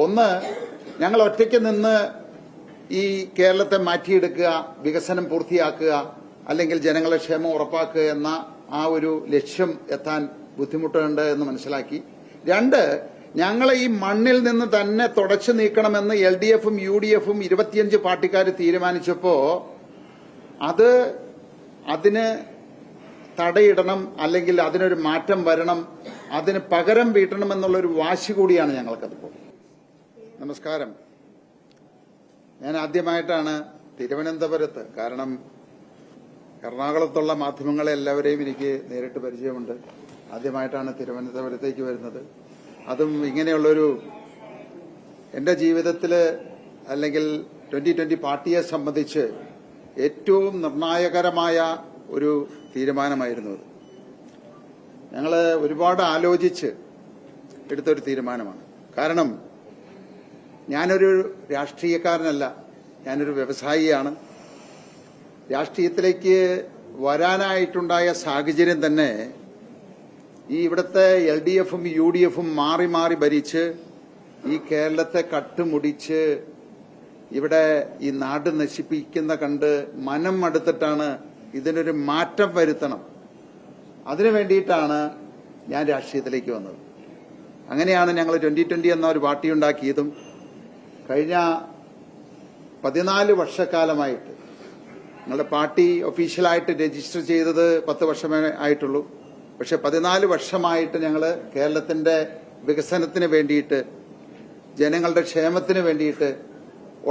ഒന്ന്, ഞങ്ങൾ ഒറ്റയ്ക്ക് നിന്ന് ഈ കേരളത്തെ മാറ്റിയെടുക്കുക, വികസനം പൂർത്തിയാക്കുക, അല്ലെങ്കിൽ ജനങ്ങളുടെ ക്ഷേമം ഉറപ്പാക്കുക എന്ന ആ ഒരു ലക്ഷ്യം എത്താൻ ബുദ്ധിമുട്ടുണ്ട് എന്ന് മനസ്സിലാക്കി. രണ്ട്, ഞങ്ങളെ ഈ മണ്ണിൽ നിന്ന് തന്നെ തുടച്ചു നീക്കണമെന്ന് LDFും UDFും 25 പാർട്ടിക്കാർ തീരുമാനിച്ചപ്പോ അതിന് തടയിടണം, അല്ലെങ്കിൽ അതിനൊരു മാറ്റം വരണം, അതിന് പകരം വീട്ടണം എന്നുള്ളൊരു വാശി കൂടിയാണ് ഞങ്ങൾക്കതിപ്പോൾ. നമസ്കാരം. ഞാൻ ആദ്യമായിട്ടാണ് തിരുവനന്തപുരത്ത്, കാരണം എറണാകുളത്തുള്ള മാധ്യമങ്ങളെ എല്ലാവരെയും എനിക്ക് നേരിട്ട് പരിചയമുണ്ട്, ആദ്യമായിട്ടാണ് തിരുവനന്തപുരത്തേക്ക് വരുന്നത്. അതും ഇങ്ങനെയുള്ളൊരു എന്റെ ജീവിതത്തിൽ അല്ലെങ്കിൽ 2020 പാർട്ടിയെ സംബന്ധിച്ച് ഏറ്റവും നിർണായകരമായ ഒരു തീരുമാനമായിരുന്നു അത്. ഞങ്ങൾ ഒരുപാട് ആലോചിച്ച് എടുത്തൊരു തീരുമാനമാണ്. കാരണം ഞാനൊരു രാഷ്ട്രീയക്കാരനല്ല, ഞാനൊരു വ്യവസായിയാണ്. രാഷ്ട്രീയത്തിലേക്ക് വരാനായിട്ടുണ്ടായ സാഹചര്യം തന്നെ ഈ ഇവിടുത്തെ LDFും UDFും മാറി മാറി ഭരിച്ച് ഈ കേരളത്തെ കട്ടുമുടിച്ച് ഇവിടെ ഈ നാട് നശിപ്പിക്കുന്ന കണ്ട് മനം മടുത്തിട്ടാണ് ഇതിനൊരു മാറ്റം വരുത്തണം. അതിനു വേണ്ടിയിട്ടാണ് ഞാൻ രാഷ്ട്രീയത്തിലേക്ക് വന്നത്. അങ്ങനെയാണ് ഞങ്ങൾ 2020 എന്ന ഒരു പാർട്ടി ഉണ്ടാക്കിയതും കഴിഞ്ഞ 14 വർഷക്കാലമായിട്ട് ഞങ്ങളുടെ പാർട്ടി ഒഫീഷ്യലായിട്ട് രജിസ്റ്റർ ചെയ്തത് 10 വർഷമേ ആയിട്ടുള്ളൂ. പക്ഷെ 14 വർഷമായിട്ട് ഞങ്ങൾ കേരളത്തിന്റെ വികസനത്തിന് വേണ്ടിയിട്ട്, ജനങ്ങളുടെ ക്ഷേമത്തിന് വേണ്ടിയിട്ട്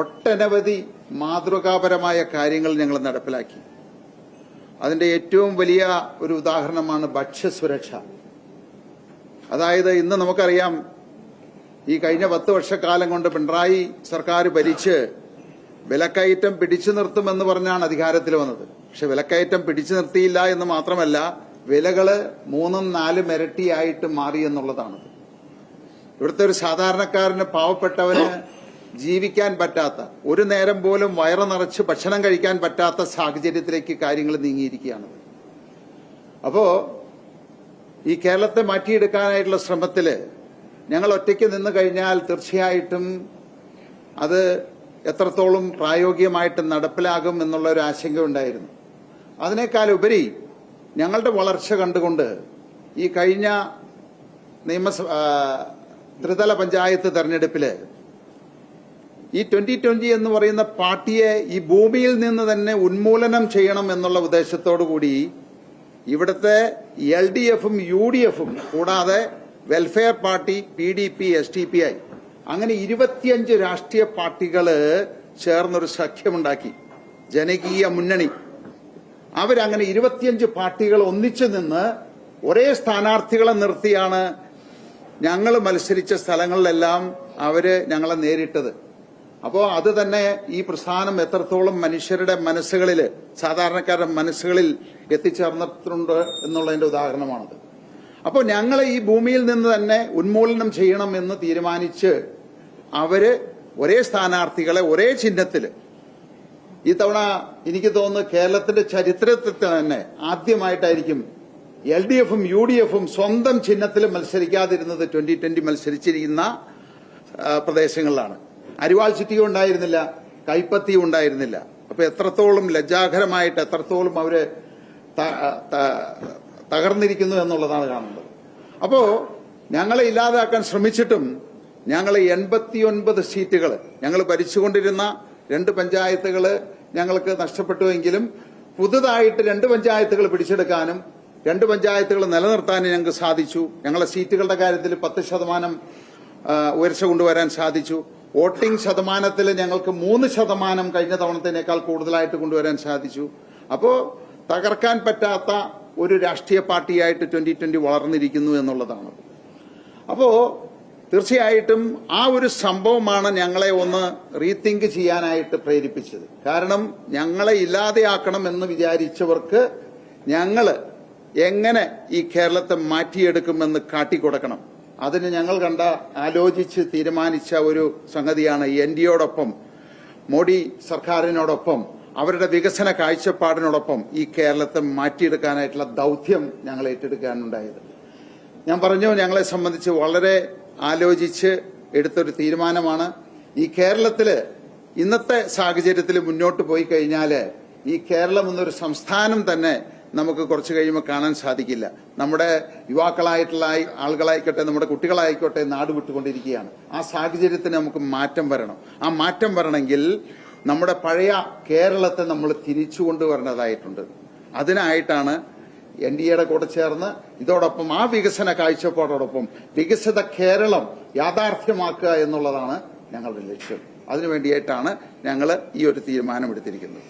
ഒട്ടനവധി മാതൃകാപരമായ കാര്യങ്ങൾ ഞങ്ങൾ നടപ്പിലാക്കി. അതിന്റെ ഏറ്റവും വലിയ ഒരു ഉദാഹരണമാണ് ഭക്ഷ്യസുരക്ഷ. അതായത് ഇന്ന് നമുക്കറിയാം, ഈ കഴിഞ്ഞ 10 വർഷക്കാലം കൊണ്ട് പിണറായി സർക്കാർ ഭരിച്ച് വിലക്കയറ്റം പിടിച്ചു നിർത്തുമെന്ന് പറഞ്ഞാണ് അധികാരത്തിൽ വന്നത്. പക്ഷെ വിലക്കയറ്റം പിടിച്ചു നിർത്തിയില്ല എന്ന് മാത്രമല്ല, വിലകള് 3-4 ഇരട്ടിയായിട്ട് മാറി എന്നുള്ളതാണ്. ഇവിടുത്തെ ഒരു സാധാരണക്കാരന്, പാവപ്പെട്ടവന് ജീവിക്കാൻ പറ്റാത്ത, ഒരു നേരം പോലും വയറ് നിറച്ച് ഭക്ഷണം കഴിക്കാൻ പറ്റാത്ത സാഹചര്യത്തിലേക്ക് കാര്യങ്ങൾ നീങ്ങിയിരിക്കുകയാണ്. അപ്പോ ഈ കേരളത്തെ മാറ്റിയെടുക്കാനായിട്ടുള്ള ശ്രമത്തില് ഞങ്ങൾ ഒറ്റയ്ക്ക് നിന്ന് കഴിഞ്ഞാൽ തീർച്ചയായിട്ടും അത് എത്രത്തോളം പ്രായോഗികമായിട്ട് നടപ്പിലാകും എന്നുള്ള ഒരു ആശങ്ക ഉണ്ടായിരുന്നു. അതിനേക്കാൾ ഉപരി ഞങ്ങളുടെ വളർച്ച കണ്ടുകൊണ്ട് ഈ കഴിഞ്ഞ ത്രിതല പഞ്ചായത്ത് തെരഞ്ഞെടുപ്പില് ഈ 2020 എന്ന് പറയുന്ന പാർട്ടിയെ ഈ ഭൂമിയിൽ നിന്ന് തന്നെ ഉന്മൂലനം ചെയ്യണം എന്നുള്ള ഉദ്ദേശത്തോടു കൂടി ഇവിടുത്തെ LDFും UDFും കൂടാതെ വെൽഫെയർ പാർട്ടി, PDP, SDPI അങ്ങനെ 25 രാഷ്ട്രീയ പാർട്ടികള് ചേർന്നൊരു സഖ്യമുണ്ടാക്കി, ജനകീയ മുന്നണി. അവരങ്ങനെ 25 പാർട്ടികൾ ഒന്നിച്ചു നിന്ന് ഒരേ സ്ഥാനാർത്ഥികളെ നിർത്തിയാണ് ഞങ്ങൾ മത്സരിച്ച സ്ഥലങ്ങളിലെല്ലാം അവര് ഞങ്ങളെ നേരിട്ടത്. അപ്പോ അത് തന്നെ ഈ പ്രസ്ഥാനം എത്രത്തോളം മനുഷ്യരുടെ മനസ്സുകളിൽ, സാധാരണക്കാരുടെ മനസ്സുകളിൽ എത്തിച്ചേർന്നിട്ടുണ്ട് എന്നുള്ളതിന്റെ ഉദാഹരണമാണത്. അപ്പോൾ ഞങ്ങളെ ഈ ഭൂമിയിൽ നിന്ന് തന്നെ ഉന്മൂലനം ചെയ്യണം എന്ന് തീരുമാനിച്ച് അവര് ഒരേ സ്ഥാനാർത്ഥികളെ ഒരേ ചിഹ്നത്തില്, ഈ തവണ എനിക്ക് തോന്നുന്നു കേരളത്തിന്റെ ചരിത്രത്തിൽ തന്നെ ആദ്യമായിട്ടായിരിക്കും LDFും UDFും സ്വന്തം ചിഹ്നത്തിൽ മത്സരിക്കാതിരുന്നത് 2020 മത്സരിച്ചിരിക്കുന്ന പ്രദേശങ്ങളിലാണ്. അരിവാൾ ചുറ്റിക ഉണ്ടായിരുന്നില്ല, കൈപ്പത്തിയും ഉണ്ടായിരുന്നില്ല. അപ്പൊ എത്രത്തോളം ലജ്ജാകരമായിട്ട്, എത്രത്തോളം അവര് തകർന്നിരിക്കുന്നു എന്നുള്ളതാണ് കാണുന്നത്. അപ്പോ ഞങ്ങളെ ഇല്ലാതാക്കാൻ ശ്രമിച്ചിട്ടും ഞങ്ങൾ 89 സീറ്റുകൾ, ഞങ്ങൾ ഭരിച്ചുകൊണ്ടിരുന്ന 2 പഞ്ചായത്തുകൾ ഞങ്ങൾക്ക് നഷ്ടപ്പെട്ടുവെങ്കിലും പുതുതായിട്ട് 2 പഞ്ചായത്തുകൾ പിടിച്ചെടുക്കാനും 2 പഞ്ചായത്തുകൾ നിലനിർത്താനും ഞങ്ങൾക്ക് സാധിച്ചു. ഞങ്ങളുടെ സീറ്റുകളുടെ കാര്യത്തിൽ 10% ഉയർച്ച കൊണ്ടുവരാൻ സാധിച്ചു. വോട്ടിംഗ് ശതമാനത്തിൽ ഞങ്ങൾക്ക് 3% കഴിഞ്ഞ തവണത്തേനേക്കാൾ കൂടുതലായിട്ട് കൊണ്ടുവരാൻ സാധിച്ചു. അപ്പോ തകർക്കാൻ പറ്റാത്ത ഒരു രാഷ്ട്രീയ പാർട്ടിയായിട്ട് 2020 വളർന്നിരിക്കുന്നു എന്നുള്ളതാണ്. അപ്പോ തീർച്ചയായിട്ടും ആ ഒരു സംഭവമാണ് ഞങ്ങളെ ഒന്ന് റീതിങ്ക് ചെയ്യാനായിട്ട് പ്രേരിപ്പിച്ചത്. കാരണം ഞങ്ങളെ ഇല്ലാതെയാക്കണം എന്ന് വിചാരിച്ചവർക്ക് ഞങ്ങൾ എങ്ങനെ ഈ കേരളത്തെ മാറ്റിയെടുക്കുമെന്ന് കാട്ടിക്കൊടുക്കണം. അതിന് ഞങ്ങൾ ആലോചിച്ച് തീരുമാനിച്ച ഒരു സംഗതിയാണ് NDAയോടൊപ്പം, മോഡി സർക്കാരിനോടൊപ്പം, അവരുടെ വികസന കാഴ്ചപ്പാടിനോടൊപ്പം ഈ കേരളത്തെ മാറ്റിയെടുക്കാനായിട്ടുള്ള ദൌത്യം ഞങ്ങൾ ഏറ്റെടുക്കാനുണ്ടായത്. ഞാൻ പറഞ്ഞു, ഞങ്ങളെ സംബന്ധിച്ച് വളരെ ആലോചിച്ച് എടുത്തൊരു തീരുമാനമാണ്. ഈ കേരളത്തില് ഇന്നത്തെ സാഹചര്യത്തിൽ മുന്നോട്ട് പോയി കഴിഞ്ഞാൽ ഈ കേരളം എന്നൊരു സംസ്ഥാനം തന്നെ നമുക്ക് കുറച്ച് കഴിയുമ്പോൾ കാണാൻ സാധിക്കില്ല. നമ്മുടെ യുവാക്കളായിട്ടുള്ള ആളുകളായിക്കോട്ടെ, നമ്മുടെ കുട്ടികളായിക്കോട്ടെ നാട് വിട്ടുകൊണ്ടിരിക്കുകയാണ്. ആ സാഹചര്യത്തിന് നമുക്ക് മാറ്റം വരണം. ആ മാറ്റം വരണമെങ്കിൽ നമ്മുടെ പഴയ കേരളത്തെ നമ്മൾ തിരിച്ചു കൊണ്ടുവരേണ്ടതായിട്ടുണ്ട്. അതിനായിട്ടാണ് NDAയുടെ കൂടെ ചേർന്ന് ഇതോടൊപ്പം ആ വികസന കാഴ്ചപ്പാടോടൊപ്പം വികസിത കേരളം യാഥാർത്ഥ്യമാക്കുക എന്നുള്ളതാണ് ഞങ്ങളുടെ ലക്ഷ്യം. അതിനുവേണ്ടിയിട്ടാണ് ഞങ്ങൾ ഈ ഒരു തീരുമാനമെടുത്തിരിക്കുന്നത്.